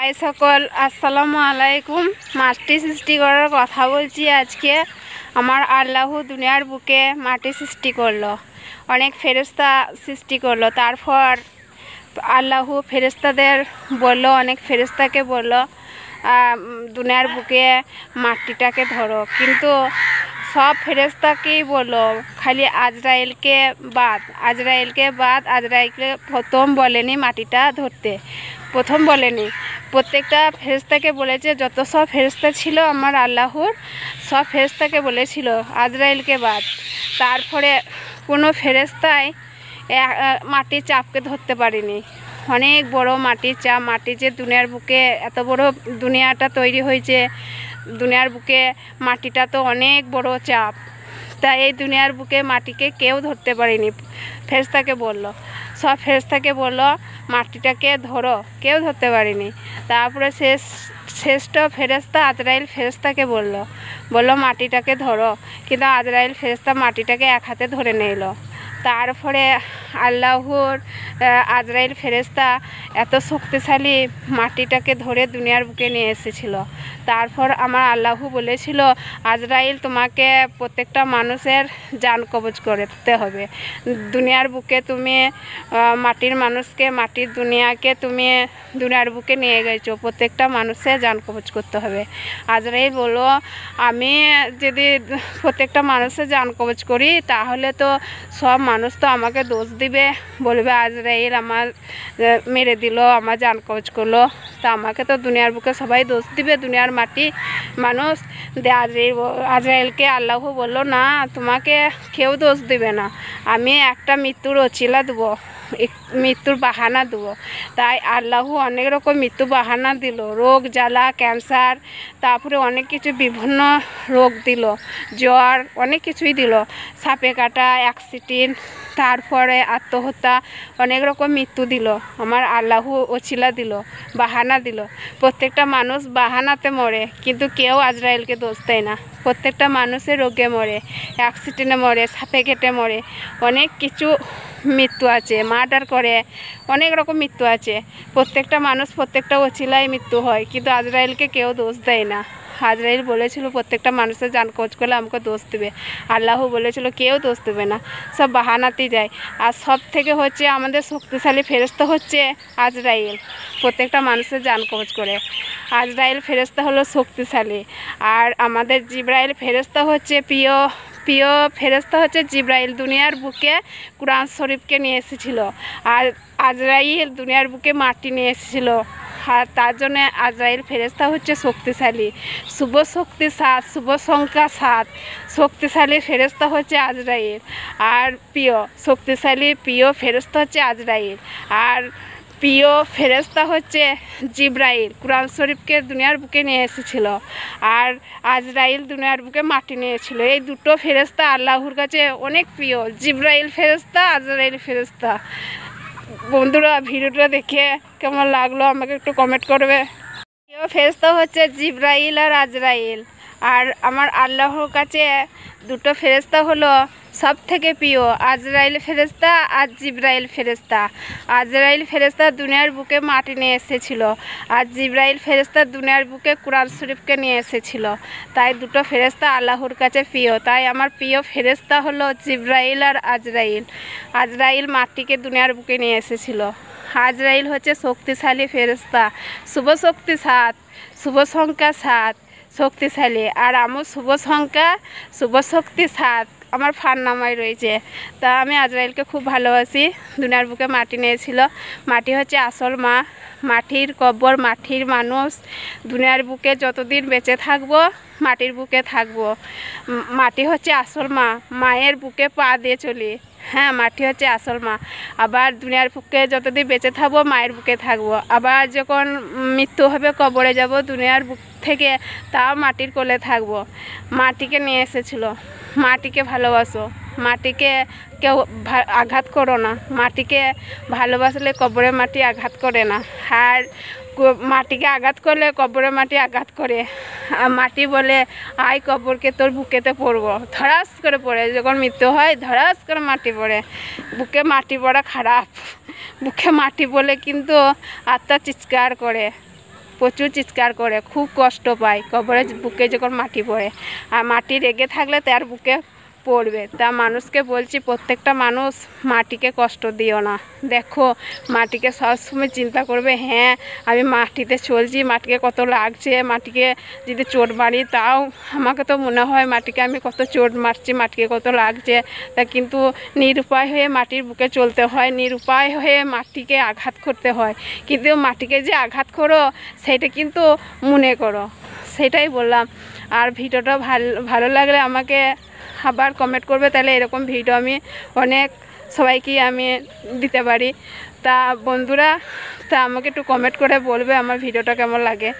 High সকল, আসসালামু আলাইকুম। মাটি সৃষ্টি করার কথা বলছি আজকে। আমার আল্লাহ দুনিয়ার বুকে মাটি সৃষ্টি করলো, অনেক ফেরেশতা সৃষ্টি করলো। তারপর আল্লাহ ফেরেশতাদের বললো, অনেক ফেরেশতাকে বললো দুনিয়ার বুকে মাটিটাকে ধরো, কিন্তু সব ফেরেশতাকেই বললো, খালি আজরাইলকে বাদ আজরাইলকে প্রথম বলেনি মাটিটা ধরতে, প্রথম বলেনি। প্রত্যেকটা ফেরেশতাকে বলেছে, যত সব ফেরেশতা ছিল আমার আল্লাহর, সব ফেরেশতাকে বলেছিল আজরাইলকে বাদ। তারপরে কোনো ফেরেশতাই মাটির চাপকে ধরতে পারেনি। অনেক বড় মাটির চাপ, মাটি যে দুনিয়ার বুকে এত বড় দুনিয়াটা তৈরি হয়েছে, দুনিয়ার বুকে মাটিটা তো অনেক বড় চাপ, তাই এই দুনিয়ার বুকে মাটিকে কেউ ধরতে পারেনি। ফেরেশতাকে বলল, সব ফেরেশতাকে বলল মাটিটাকে ধরো, কেউ ধরতে পারেনি। তারপরে শ্রেষ্ঠ ফেরেশতা আজরাইল ফেরেশতাকে বলল মাটিটাকে ধরো, কিন্তু আজরাইল ফেরেশতা মাটিটাকে এক হাতে ধরে নিল। তারপরে আল্লাহর আজরাইল ফেরেশতা এত শক্তিশালী মাটিটাকে ধরে দুনিয়ার বুকে নিয়ে এসেছিল। তারপর আমার আল্লাহ বলেছিল, আজরাইল তোমাকে প্রত্যেকটা মানুষের জান কবজ করতে হবে। দুনিয়ার বুকে তুমি মাটির মানুষকে, মাটির দুনিয়াকে তুমি দুনিয়ার বুকে নিয়ে গেছো, প্রত্যেকটা মানুষের জান কবজ করতে হবে। আজরাইল বলল, আমি যদি প্রত্যেকটা মানুষের জান কবজ করি, তাহলে তো সব মানুষ তো আমাকে দোষ দিবে, বলবে আজরাইল আমার মেরে দিল, আমার জান কবজ করলো, তা আমাকে তো দুনিয়ার বুকে সবাই দোষ দিবে, দুনিয়ার মাটি মানুষ। আজরাইলকে আল্লাহ বলল, না, তোমাকে কেউ দোষ দিবে না, আমি একটা মৃত্যুর ওছিলা দেবো, মৃত্যুর বাহানা দেবো। তাই আল্লাহ অনেক রকম মৃত্যু বাহানা দিল, রোগ জ্বালা, ক্যান্সার, তারপরে অনেক কিছু বিভিন্ন রোগ দিল, জ্বর, অনেক কিছুই দিল, সাপে কাটা, অ্যাক্সিডেন্ট, তারপরে আত্মহত্যা, অনেক রকম মৃত্যু দিল। আমার আল্লাহ ওছিলা দিল, বাহানা দিল। প্রত্যেকটা মানুষ বাহানাতে মরে, কিন্তু কেউ আজরাইলকে দোষ দেয় না। প্রত্যেকটা মানুষের রোগে মরে, অ্যাক্সিডেন্টে মরে, সাপে কেটে মরে, অনেক কিছু মৃত্যু আছে, মার্ডার করে, অনেক রকম মৃত্যু আছে। প্রত্যেকটা মানুষ প্রত্যেকটা ওছিলায় মৃত্যু হয়, কিন্তু আজরাইলকে কেউ দোষ দেয় না। আজরাইল বলেছিল প্রত্যেকটা মানুষের জান কবজ করলে আমাকে দোষ দেবে, আল্লাহ বলেছিল কেউ দোষ দেবে না, সব বাহানাতেই যায়। আর সব থেকে হচ্ছে আমাদের শক্তিশালী ফেরেশতা হচ্ছে আজরাইল, প্রত্যেকটা মানুষের জান কবজ করে। আজরাইল ফেরেশতা হলো শক্তিশালী। আর আমাদের জিবরাইল ফেরেশতা হচ্ছে প্রিয় ফেরেশতা হচ্ছে জিবরাইল, দুনিয়ার বুকে কুরআন শরীফকে নিয়ে এসেছিল। আর আজরাইল দুনিয়ার বুকে মাটি নিয়ে এসেছিল। আর তার জন্য আজরাইল ফেরেশতা হচ্ছে শক্তিশালী। শুভ শক্তি 7, শুভ সংখ্যা 7, শক্তিশালী ফেরেশতা হচ্ছে আজরাইল। আর প্রিয় ফেরেশতা হচ্ছে আজরাইল। আর প্রিয় ফেরেশতা হচ্ছে জিবরাইল, কুরআন শরীফকে দুনিয়ার বুকে নিয়ে এসেছিল। আর আজরাইল দুনিয়ার বুকে মাটি নিয়েছিল। এই দুটো ফেরেশতা আল্লাহর কাছে অনেক প্রিয়, জিবরাইল ফেরেশতা, আজরাইল ফেরেশতা। বন্ধুরা, ভিডিওটা দেখে কেমন লাগলো আমাকে একটু কমেন্ট করবে। প্রিয় ফেরেশতা হচ্ছে জিবরাইল আর আজরাইল। আর আমার আল্লাহর কাছে দুটো ফেরেশতা হলো সব থেকে প্রিয়, আজরাইল ফেরেশতা আর জিবরাইল ফেরেশতা। আজরাইল ফেরেশতা দুনিয়ার বুকে মাটি নিয়ে এসেছিল, আর জিবরাইল ফেরেশতা দুনিয়ার বুকে কুরআন শরীফকে নিয়ে এসেছিল। তাই দুটো ফেরেশতা আল্লাহর কাছে প্রিয়। তাই আমার প্রিয় ফেরেশতা হলো জিবরাইল আর আজরাইল। আজরাইল মাটিকে দুনিয়ার বুকে নিয়ে এসেছিল। আজরাইল হচ্ছে শক্তিশালী ফেরেশতা, শুভ শক্তি 7, শুভ সংখ্যা 7, শক্তিশালী। আর আমার শুভ সংখ্যা, শুভ শক্তি 7 আমার ফার নামায় রয়েছে। তা আমি আজরাইলকে খুব ভালোবাসি। দুনিয়ার বুকে মাটি নিয়েছিল, মাটি হচ্ছে আসল মা, মাটির কবর, মাটির মানুষ। দুনিয়ার বুকে যতদিন বেঁচে থাকবো মাটির বুকে থাকবো। মাটি হচ্ছে আসল মা, মায়ের বুকে পা দিয়ে চলি। হ্যাঁ, মাটি হচ্ছে আসল মা। আবার দুনিয়ার বুকে যতদিন বেঁচে থাকবো মায়ের বুকে থাকবো। আবার যখন মৃত্যু হবে, কবরে যাব দুনিয়ার বুক থেকে, তাও মাটির কোলে থাকবো। মাটিকে নিয়ে এসেছিল। মাটিকে ভালোবাসো, মাটিকে কেউ আঘাত করো না। মাটিকে ভালোবাসলে কবরে মাটি আঘাত করে না। আর মাটিকে আঘাত করলে কবরে মাটি আঘাত করে। মাটি বলে, আয় কবরকে তোর বুকেতে পড়বো। ধরাস করে পড়ে, যখন মৃত্যু হয় ধরাস করে মাটি পড়ে। বুকে মাটি পড়া খারাপ, বুকে মাটি বলে কিন্তু আত্মা চিৎকার করে। প্রচুর চিৎকার করে, খুব কষ্ট পায় কবরের বুকে যখন মাটি পড়ে। আর মাটি রেগে থাকলে তার বুকে পড়বে। তা মানুষকে বলছি, প্রত্যেকটা মানুষ মাটিকে কষ্ট দিও না। দেখো মাটিকে সবসময় চিন্তা করবে, হ্যাঁ আমি মাটিতে চলছি, মাটিকে কত লাগছে, মাটিকে যদি চোট মারি তাও আমাকে তো মনে হয় মাটিকে আমি কত চোট মারছি, মাটিকে কত লাগছে। তা কিন্তু নিরুপায় হয়ে মাটির বুকে চলতে হয়, নিরুপায় হয়ে মাটিকে আঘাত করতে হয়। কিন্তু মাটিকে যে আঘাত করো সেটা কিন্তু মনে করো, সেটাই বললাম। আর ভিডিওটা ভালো লাগলে আমাকে আবার কমেন্ট করবে, তাহলে এরকম ভিডিও আমি অনেক সবাইকে আমি দিতে পারি। তা বন্ধুরা, তা আমাকে একটু কমেন্ট করে বলবে আমার ভিডিওটা কেমন লাগে।